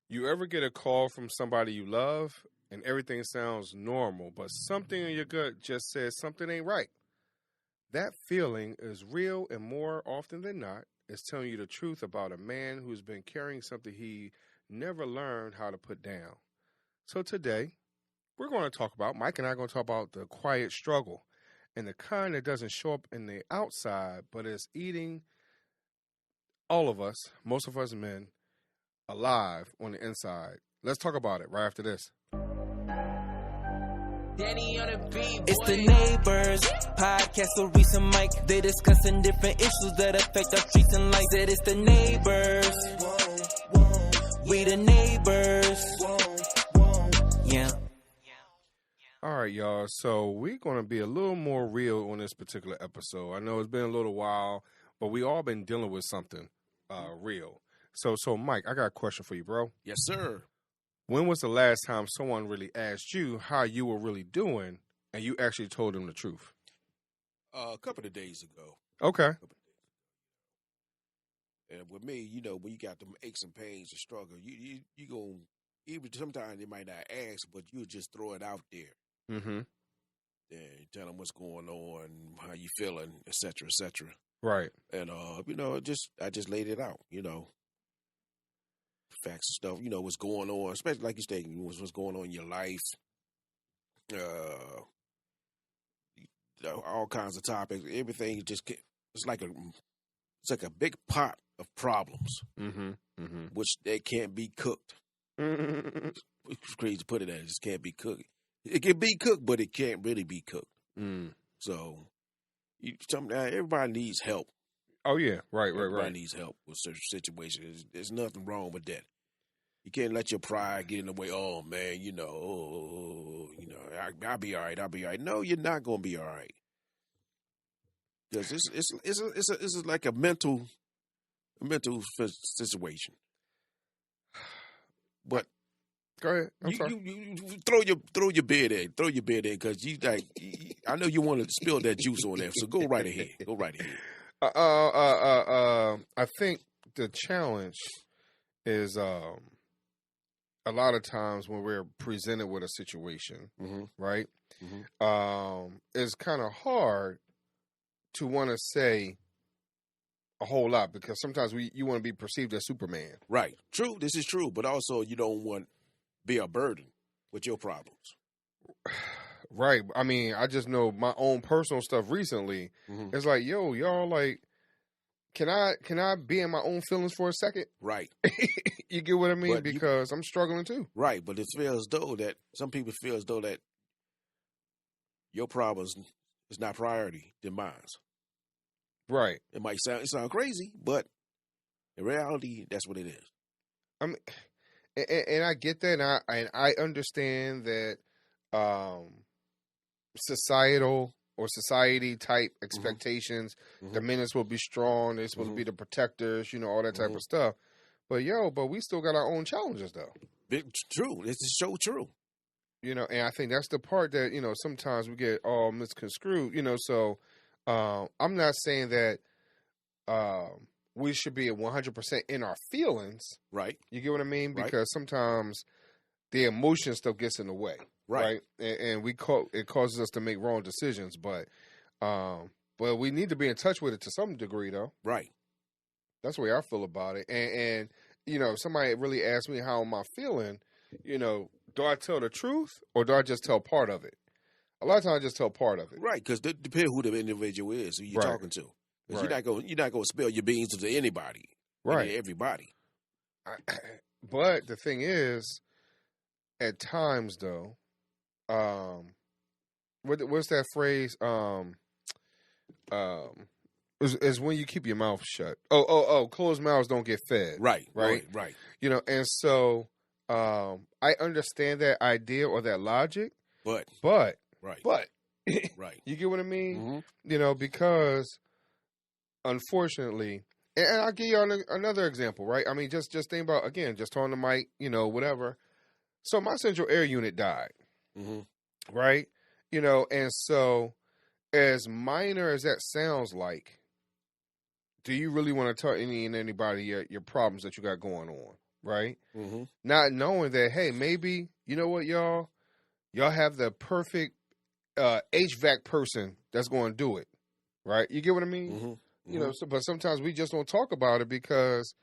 You ever get a call from somebody you love and everything sounds normal, but something in your gut just says something ain't right? That feeling is real, and more often than not, it's telling you the truth about a man who's been carrying something he never learned how to put down. So today, we're going to talk about, Mike and I are going to talk about the quiet struggle and the kind that doesn't show up in the outside, but is eating all of us, most of us men, alive on the inside. Let's talk about it right after this. It's the Naybors podcast with Maurice and Mike. They discussing different issues that affect our streets and life. Said it's the Naybors. We the Naybors. Yeah. All right, y'all. So we're going to be a little more real on this particular episode. I know it's been a little while, but we all been dealing with something real. So Mike, I got a question for you, bro. Yes, sir. When was the last time someone really asked you how you were really doing and you actually told them the truth? A couple of days ago. Okay. And with me, when you got them aches and pains and struggle, you going even sometimes they might not ask, but you just throw it out there. Mm-hmm. And tell them what's going on, how you feeling, et cetera, et cetera. Right. And I just laid it out, facts and stuff, what's going on, especially like you said, what's going on in your life, all kinds of topics, everything. It's like a big pot of problems, which they can't be cooked. It's crazy to put it as, it just can't be cooked. It can be cooked, but it can't really be cooked. So everybody needs help. Oh, yeah. Right. Everybody needs help with certain situations. There's nothing wrong with that. You can't let your pride get in the way. Oh, man, I'll be all right. I'll be all right. No, you're not going to be all right. Because it's like a mental situation. But go ahead. I'm sorry. You throw your bed in. Throw your bed in because I know you want to spill that juice on there. So go right ahead. Go right ahead. I think the challenge is a lot of times when we're presented with a situation, right? It's kind of hard to want to say a whole lot because sometimes you want to be perceived as Superman. Right. True. This is true. But also you don't want to be a burden with your problems. Right. I mean, I just know my own personal stuff recently. It's like, yo, y'all, like, can I be in my own feelings for a second? Right. You get what I mean? Because I'm struggling too. Right. But it feels as though that some people feel as though that your problems is not priority than mine. Right. It might sound crazy, but in reality, that's what it is. I mean, and I get that, and I understand that societal or society type expectations, the men are supposed to be strong, they're supposed to be the protectors, all that type of stuff. But we still got our own challenges though. It's true. This is so true. And I think that's the part that, sometimes we get all misconstrued, so I'm not saying that we should be at 100% in our feelings. Right. You get what I mean? Because sometimes the emotion stuff gets in the way. Right. And it causes us to make wrong decisions. But we need to be in touch with it to some degree, though. Right. That's the way I feel about it. And if somebody really asks me how am I feeling, do I tell the truth or do I just tell part of it? A lot of times I just tell part of it. Right, because it depends who the individual is, who you're talking to. Because you're not going to spill your beans to anybody. Right. Everybody. But the thing is, at times, though, what's that phrase? Is when you keep your mouth shut. Closed mouths don't get fed. Right. And so I understand that idea or that logic, but right. You get what I mean? Because unfortunately, and I'll give you another example, right? I mean, just think about, again, just on the mic, whatever. So my central air unit died, right? And so as minor as that sounds like, do you really want to tell anybody your problems that you got going on? right? Mm-hmm. Not knowing that, hey, maybe, you know what, y'all have the perfect HVAC person that's going to do it, right? You get what I mean? Mm-hmm. You know, but sometimes we just don't talk about it because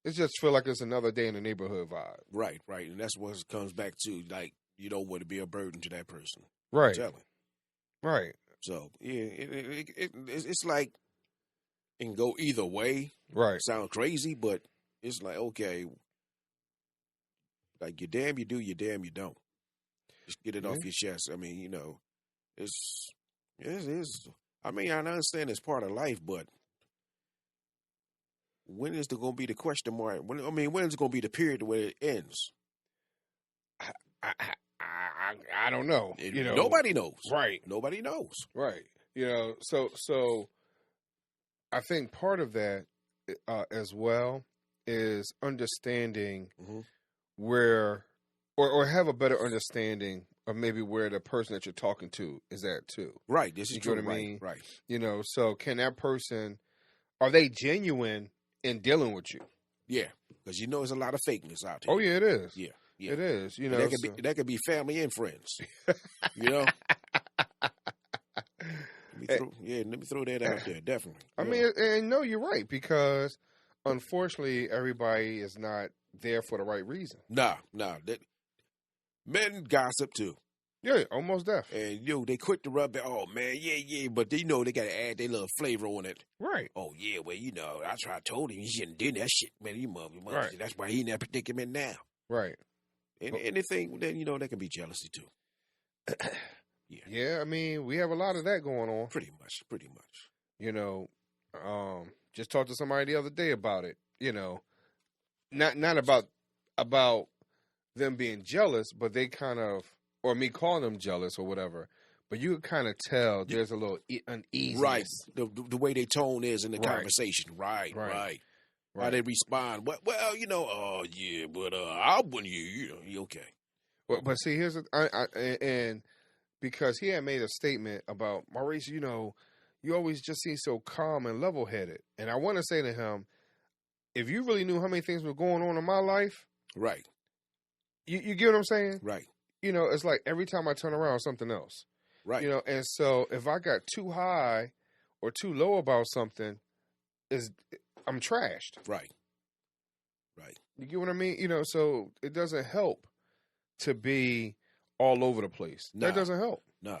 it just feel like it's another day in the neighborhood vibe. Right, and that's what it comes back to. Like, you don't want to be a burden to that person. Right. Tell him. Right. So, yeah, it's like it can go either way. Right. Sound crazy, but it's like, okay, like, you're damn you do, you're damn you don't. Just get it off your chest. I mean, you know, it's I mean, I understand it's part of life, but when is there going to be the question mark? When is it going to be the period where it ends? I don't know. You know, nobody knows. Right. Nobody knows. Right. You know, so I think part of that as well is understanding where, or have a better understanding of maybe where the person that you're talking to is at too. Right. This is you true. Know what I mean? Right. You know, so can that person, are they genuine in dealing with you? Yeah, because you know there's a lot of fakeness out there. Oh yeah, it is. Yeah. It is. You know, that could be family and friends. You know. Let me throw that out there. Definitely. I mean, and no, you're right, because unfortunately, everybody is not there for the right reason. Nah. Men gossip too. Yeah, almost deaf. And they quick to rub it. Oh man, yeah, but they know they gotta add their little flavor on it. Right. Oh yeah, well I told him he shouldn't do that shit, man. You mother. Right. That's why he in that predicament now. Right. And anything then that can be jealousy too. Yeah, I mean, we have a lot of that going on. Pretty much. You know, just talked to somebody the other day about it. You know, not about them being jealous, but they kind of, or me calling them jealous or whatever. But you can kind of tell there's a little uneasiness. Right. The way they tone is in the conversation. Right. How they respond. Well, oh yeah, but I wouldn't. You okay? Well, but see, here's and because he had made a statement about Maurice, you always just seem so calm and level-headed, and I want to say to him, if you really knew how many things were going on in my life, right? You get what I'm saying? Right. You know, it's like every time I turn around, something else. Right. You know, and so if I got too high or too low about something, I'm trashed. Right. You get what I mean? You know, so it doesn't help to be all over the place. That doesn't help. No.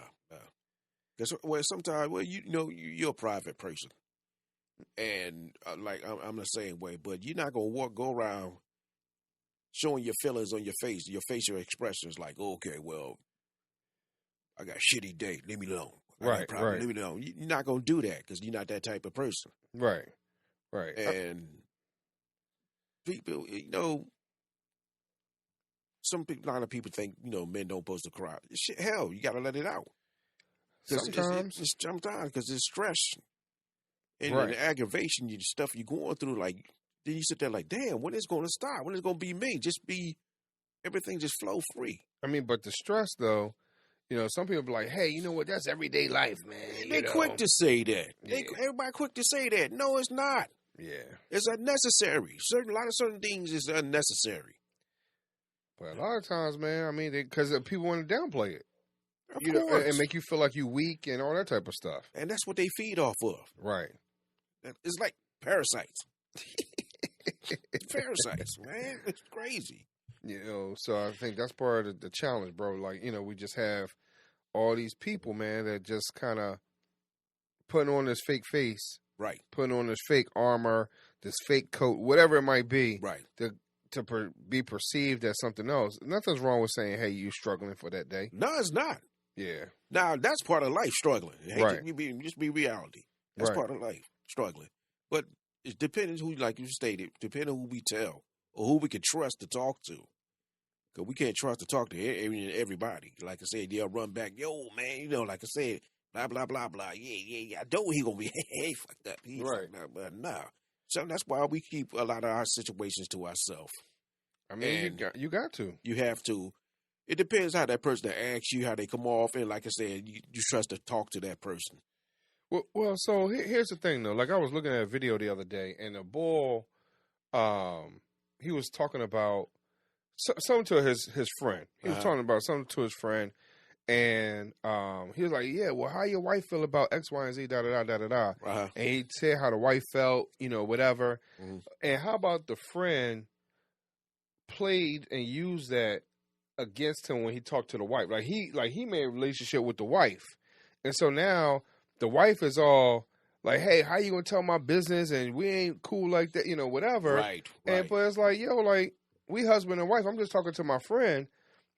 Because sometimes, you're a private person, and like I'm the same way. But you're not gonna go around showing your feelings on your face, your facial expressions, like, okay, well, I got a shitty day. Leave me alone. Right. Leave me alone. You're not gonna do that because you're not that type of person. Right. And people, a lot of people think, men don't supposed to cry. Shit, hell, you got to let it out. Sometimes. Because it's stress. And the aggravation, the stuff you're going through, like, then you sit there like, damn, when is it going to stop? When is it going to be me? Everything just flow free. I mean, but the stress, though, some people be like, hey, you know what? That's everyday life, man. They're quick to say that. Yeah. Everybody quick to say that. No, it's not. Yeah. It's unnecessary. A lot of certain things is unnecessary. But a lot of times, man, I mean, because people want to downplay it. Of course. And make you feel like you weak and all that type of stuff. And that's what they feed off of. Right. It's like parasites. Parasites, man. It's crazy. So I think that's part of the challenge, bro. Like, we just have all these people, man, that just kind of putting on this fake face. Right. Putting on this fake armor, this fake coat, whatever it might be. Right. To be perceived as something else. Nothing's wrong with saying, hey, you struggling for that day. No, it's not. Yeah. Now, that's part of life, struggling. Right. Just be reality. That's part of life, struggling. But it depends who, like you stated, depending on who we tell or who we can trust to talk to. Because we can't trust to talk to everybody. Like I said, they'll run back, yo, man, like I said, blah, blah, blah, blah. Yeah. I know he going to be, hey, fuck that. Right. But nah. So that's why we keep a lot of our situations to ourselves. I mean, you got to. You have to. It depends how that person asks you, how they come off. And like I said, you trust to talk to that person. Well, so here's the thing, though. Like, I was looking at a video the other day, and a bull he was talking about something to his friend. He was talking about something to his friend, and he was like, "Yeah, well, how your wife feel about X, Y, and Z, da da da da da." And he said how the wife felt, whatever. And how about the friend played and used that against him when he talked to the wife? Like he made a relationship with the wife, and so now the wife is all like, "Hey, how you gonna tell my business? And we ain't cool like that, whatever." Right. But it's like, yo, like we husband and wife. I'm just talking to my friend,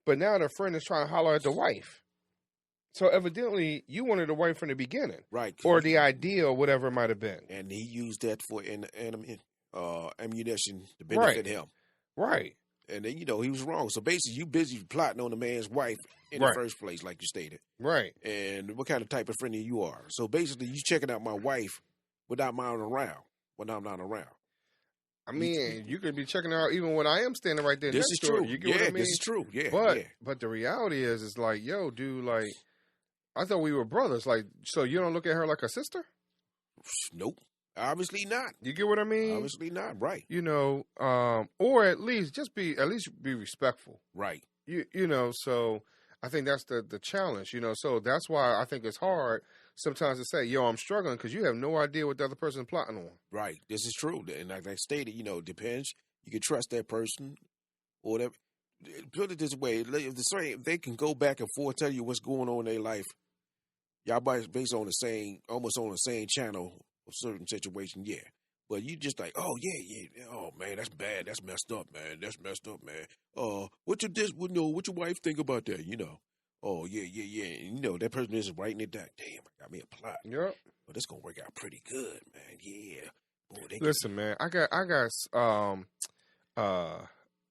but now the friend is trying to holler at the wife. So evidently, you wanted the wife from the beginning, right? Or the idea, or whatever it might have been. And he used that for ammunition to benefit him, right? And then he was wrong. So basically, you busy plotting on the man's wife in the first place, like you stated, right? And what kind of type of friend you are. So basically, you checking out my wife without mine around when I'm not around. I mean, you could be checking out even when I am standing right there. This is true. You get what I mean? This is true. Yeah. But the reality is like, yo, dude, like, I thought we were brothers. Like, so you don't look at her like a sister? Nope. Obviously not. You get what I mean? Obviously not. Right. Or at least be respectful. Right. So I think that's the challenge. So that's why I think it's hard sometimes to say, yo, I'm struggling, because you have no idea what the other person's plotting on. Right. This is true. And like I stated, it depends. You can trust that person or whatever. Put it this way, if they can go back and forth, tell you what's going on in their life, y'all based on almost on the same channel of certain situation, yeah. But you just like, oh yeah, oh man, that's bad, that's messed up, man. What your wife think about that, Oh yeah. And, that person is writing it down. Damn, I got me a plot. Yep. But it's gonna work out pretty good, man. Yeah. Boy, listen, man, I got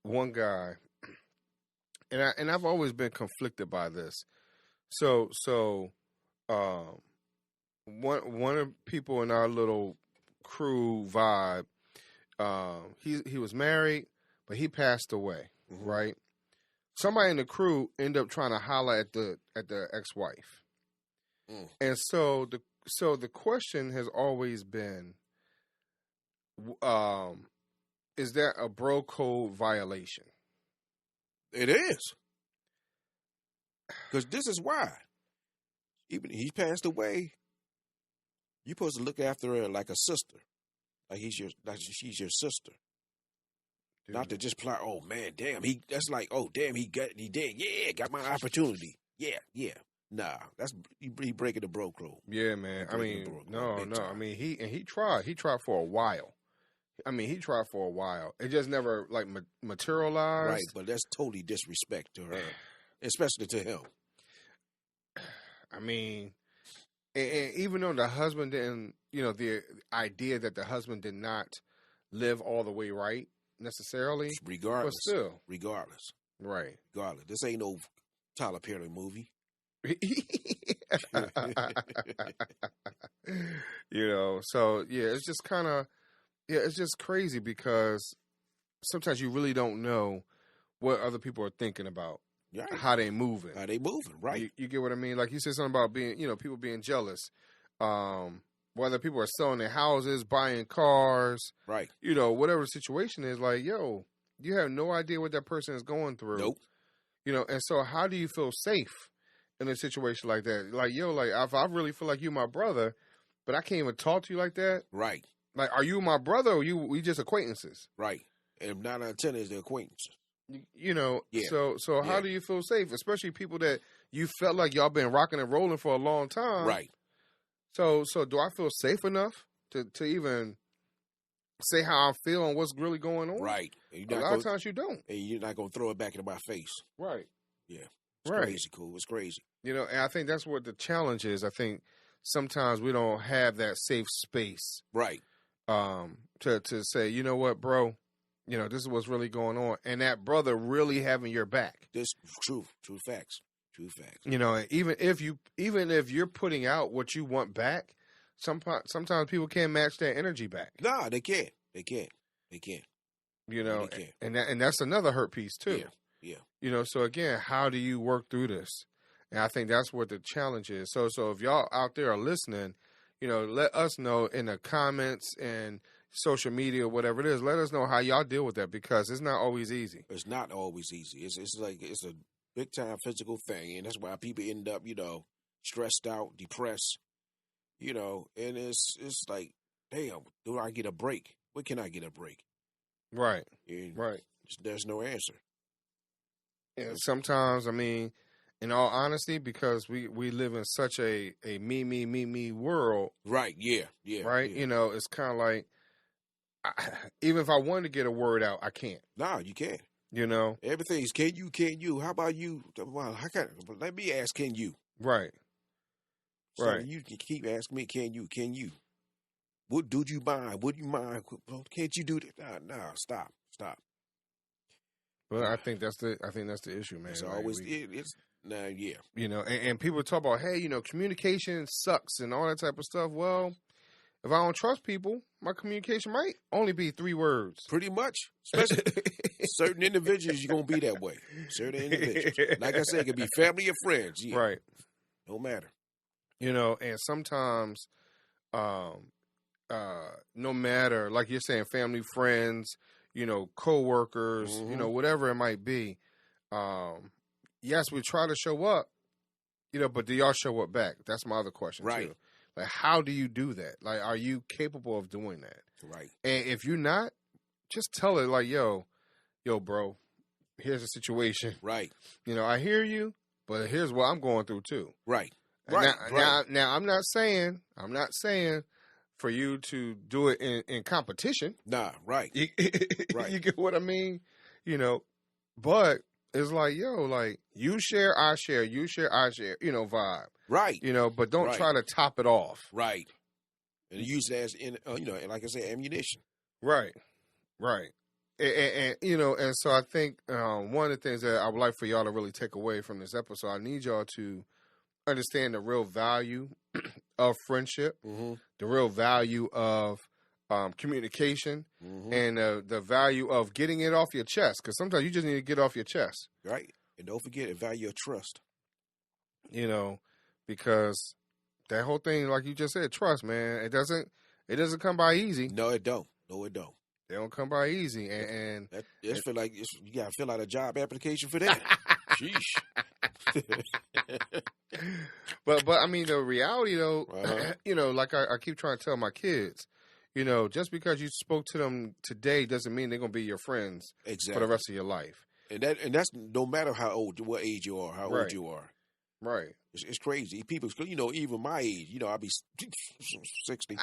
one guy, and I've always been conflicted by this. So one of the people in our little crew vibe, he was married, but he passed away, right? Somebody in the crew ended up trying to holler at the ex-wife, and so the question has always been, is that a bro code violation? It is, because this is why. Even he passed away, you're supposed to look after her like a sister, like she's your sister. Dude. Not to just plot. Oh man, damn, that's like, oh damn, he did. Yeah, got my opportunity. Yeah. Nah, that's he breaking the bro code. Yeah, man. I mean, no. I mean, he tried. He tried for a while. It just never like materialized. Right, but that's totally disrespect to her, especially to him. I mean, and even though the husband didn't, the idea that the husband did not live all the way right necessarily, regardless, but still, right? Regardless, this ain't no Tyler Perry movie. So yeah, it's just kind of, it's just crazy because sometimes you really don't know what other people are thinking about. Right. How they moving, right? You get what I mean? Like you said something about being, people being jealous. Whether people are selling their houses, buying cars, right? Whatever the situation is, like, yo, you have no idea what that person is going through. Nope. And so how do you feel safe in a situation like that? Like, yo, like if I really feel like you my brother, but I can't even talk to you like that, right? Like, are you my brother or we just acquaintances? Right. And 9 out of 10 is the acquaintances. Yeah. So how do you feel safe, especially people that you felt like y'all been rocking and rolling for a long time, right? So do I feel safe enough to even say how I feel and what's really going on? Right. A lot of times you don't, and you're not gonna throw it back in my face, right? Yeah, it's crazy, cool. It's crazy, and I think that's what the challenge is. I think sometimes we don't have that safe space, right? To say, you know what, bro. This is what's really going on, and that brother really having your back. This true facts. Even if you're putting out what you want back, sometimes people can't match that energy back. Nah, they can't. And that's another hurt piece too. Yeah. So again, how do you work through this? And I think that's what the challenge is. So if y'all out there are listening, let us know in the comments and social media, whatever it is. Let us know how y'all deal with that because it's not always easy. It's not always easy. It's like it's a big time physical thing, and that's why people end up, stressed out, depressed, and it's like, damn, do I get a break? When can I get a break? Right. And right. There's no answer. And sometimes, I mean, in all honesty, because we live in such a me world. Right. Yeah. Right. Yeah. It's kind of like, even if I wanted to get a word out, I can't. No, you can't. Everything's can you? How about you? Well, let me ask, can you? Right. So right. You can keep asking me, can you? What do you mind? Would you mind? Can't you do that? No, stop. Well, I think that's the issue, man. It's always it's now, yeah. And people talk about, hey, communication sucks and all that type of stuff. Well, if I don't trust people, my communication might only be 3 words. Pretty much. Especially certain individuals, you're gonna be that way. Certain individuals. Like I said, it could be family or friends. Yeah. Right. No matter. And sometimes no matter, like you're saying, family, friends, co-workers, mm-hmm. Whatever it might be. Yes, we try to show up, but do y'all show up back? That's my other question, right. too. Like, how do you do that? Like, are you capable of doing that? Right. And if you're not, just tell it like, yo, bro, here's the situation. Right. I hear you, but here's what I'm going through, too. Right. Now, I'm not saying for you to do it in competition. Nah, right. Right. You get what I mean? But it's like, you share, I share, you share, I share, vibe. Right. But don't try to top it off. Right. And use it as, like I said, ammunition. Right. Right. And so I think one of the things that I would like for y'all to really take away from this episode, I need y'all to understand the real value of friendship, mm-hmm. the real value of communication, mm-hmm. and the value of getting it off your chest. Because sometimes you just need to get off your chest. Right. And don't forget the value of trust. Because that whole thing, like you just said, trust, man, it doesn't come by easy. No, it don't. They don't come by easy. And that feel like you got to fill out a job application for that. Sheesh. But I mean, the reality though, uh-huh. Like I keep trying to tell my kids, just because you spoke to them today doesn't mean they're gonna be your friends exactly. for the rest of your life. And that's no matter what age you are, how old you are. Right. It's crazy. People, even my age, I'll be 60,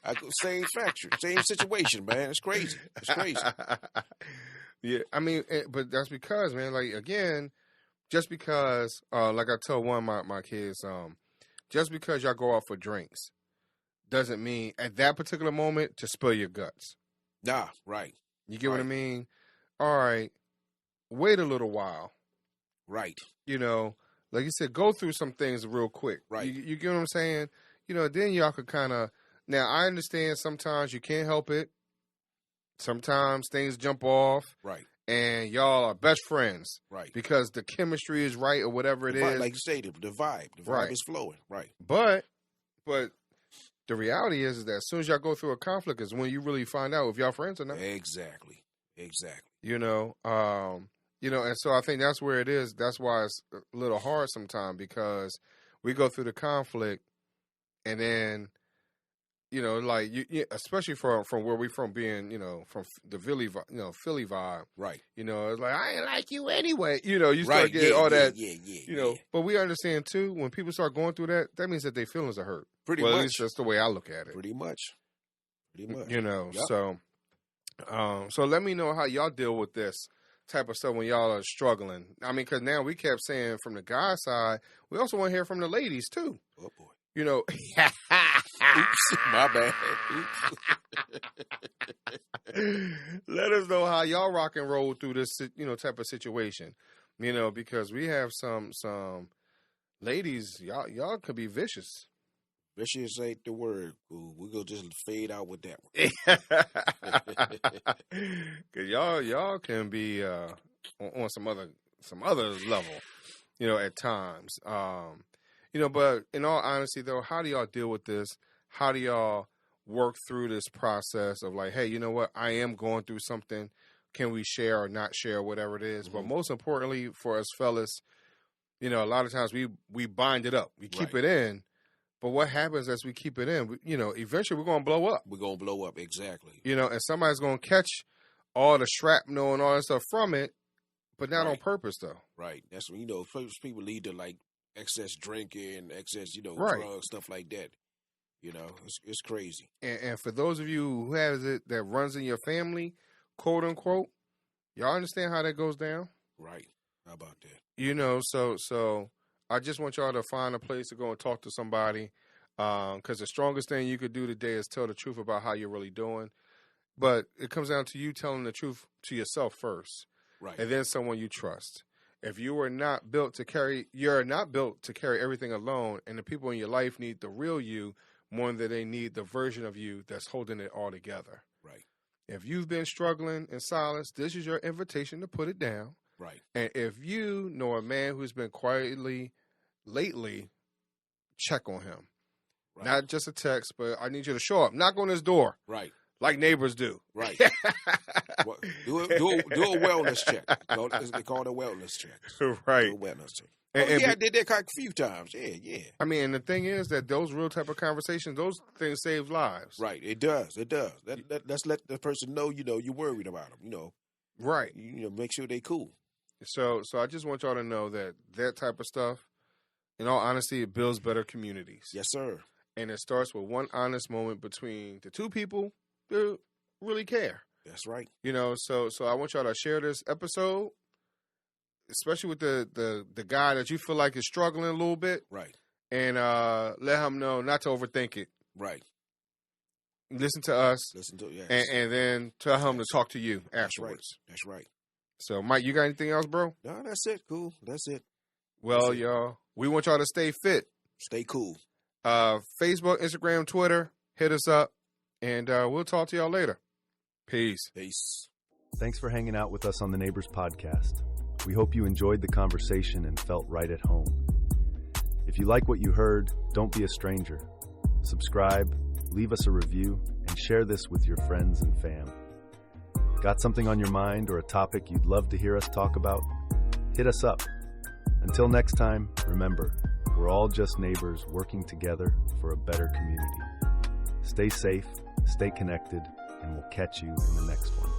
but same factor, same situation, man. It's crazy. Yeah, I mean, but that's because, man, like, again, just because, like I told one of my kids, just because y'all go out for drinks doesn't mean at that particular moment to spill your guts. Nah, right. You get what I mean? All right, wait a little while. Right. Like you said, go through some things real quick. Right. You get what I'm saying? Then y'all could kind of, now I understand sometimes you can't help it. Sometimes things jump off. Right. And y'all are best friends. Right. Because the chemistry is right or whatever it is. Like you say, the vibe. The vibe is flowing. Right. But the reality is that as soon as y'all go through a conflict is when you really find out if y'all friends or not. Exactly. And so I think that's where it is. That's why it's a little hard sometimes because we go through the conflict and then, like especially from where we from being, from the Philly vibe. Right. It's like, I ain't like you anyway. You start getting all that. Yeah. But we understand too, when people start going through that means that their feelings are hurt. Pretty much. At least that's the way I look at it. Pretty much. Yep. So let me know how y'all deal with this type of stuff when y'all are struggling. I mean, because now we kept saying from the guy side, we also want to hear from the ladies too. Oh boy. Oops, my bad. Let us know how y'all rock and roll through this, type of situation. Because we have some ladies, y'all could be vicious. Vicious ain't the word. We're going to just fade out with that one. Because y'all can be on some other level, at times. But in all honesty, though, how do y'all deal with this? How do y'all work through this process of like, hey, you know what? I am going through something. Can we share or not share, whatever it is? But most importantly for us fellas, you know, a lot of times we bind it up. We keep it in. But what happens as we keep it in? You know, eventually we're going to blow up. We're going to blow up, exactly. You know, and somebody's going to catch all the shrapnel and all that stuff from it, but not on purpose, though. Right. That's when, you know, people lead to, like, excess drinking, excess, you know, drugs, stuff like that. You know, it's crazy. And for those of you who has it that runs in your family, quote unquote, y'all understand how that goes down? Right. How about that? You know, so I just want y'all to find a place to go and talk to somebody, because the strongest thing you could do today is tell the truth about how you're really doing. But it comes down to you telling the truth to yourself first, right, and then someone you trust. If you are not built to carry, you're not built to carry everything alone, and the people in your life need the real you more than they need the version of you that's holding it all together. Right. If you've been struggling in silence, this is your invitation to put it down. Right. And if you know a man who's been quietly lately, check on him. Right. Not just a text, but I need you to show up. Knock on his door. Right. Like neighbors do. Right. do a wellness check. They call it a wellness check. Right. Do a wellness check. I did that a few times. Yeah. I mean, and the thing is that those real type of conversations, those things save lives. Right. It does. Let's let the person know, you know, you're worried about them, you know. Right. You know, make sure they cool. So I just want y'all to know that type of stuff, in all honesty, it builds better communities. Yes, sir. And it starts with one honest moment between the two people that really care. That's right. You know, so I want y'all to share this episode, especially with the guy that you feel like is struggling a little bit. Right. And let him know not to overthink it. Right. Listen to us. Listen to yes. And then tell him to talk to you afterwards. That's right. So, Mike, you got anything else, bro? No, that's it. Cool. That's it. Well, y'all, we want y'all to stay fit. Stay cool. Facebook, Instagram, Twitter, hit us up, and we'll talk to y'all later. Peace. Peace. Thanks for hanging out with us on the Naybors podcast. We hope you enjoyed the conversation and felt right at home. If you like what you heard, don't be a stranger. Subscribe, leave us a review, and share this with your friends and fam. Got something on your mind or a topic you'd love to hear us talk about? Hit us up. Until next time, remember, we're all just neighbors working together for a better community. Stay safe, stay connected, and we'll catch you in the next one.